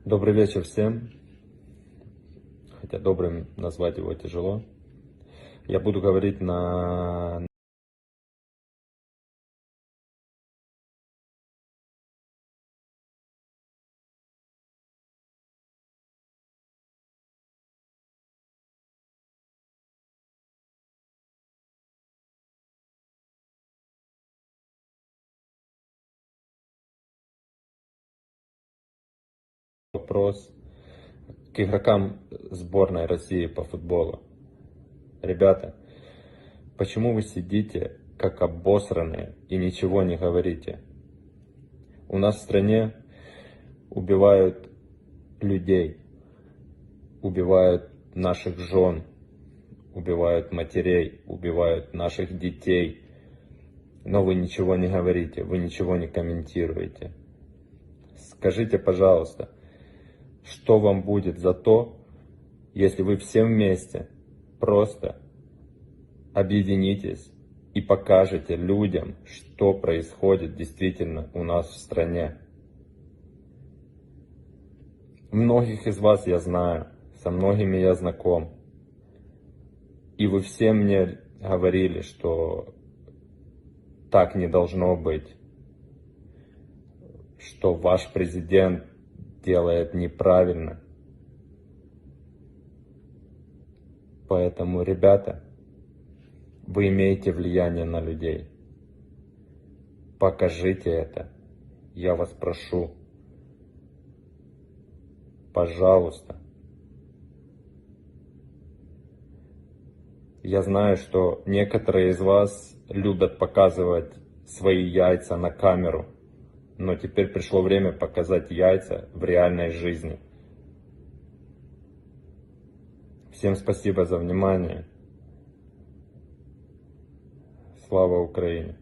Добрый вечер всем, хотя добрым назвать его тяжело. Я буду говорить на вопрос к игрокам сборной России по футболу. Ребята, почему вы сидите как обосранные и ничего не говорите? У нас в стране убивают людей, убивают наших жен, убивают матерей, убивают наших детей. Но вы ничего не говорите, вы ничего не комментируете. Скажите, пожалуйста, что вам будет за то, если вы все вместе просто объединитесь и покажете людям, что происходит действительно у нас в стране. Многих из вас я знаю, со многими я знаком. И вы все мне говорили, что так не должно быть, что ваш президент делает неправильно. Поэтому, ребята, вы имеете влияние на людей. Покажите это. Я вас прошу. Пожалуйста. Я знаю, что некоторые из вас любят показывать свои яйца на камеру, но теперь пришло время показать яйца в реальной жизни. Всем спасибо за внимание. Слава Украине!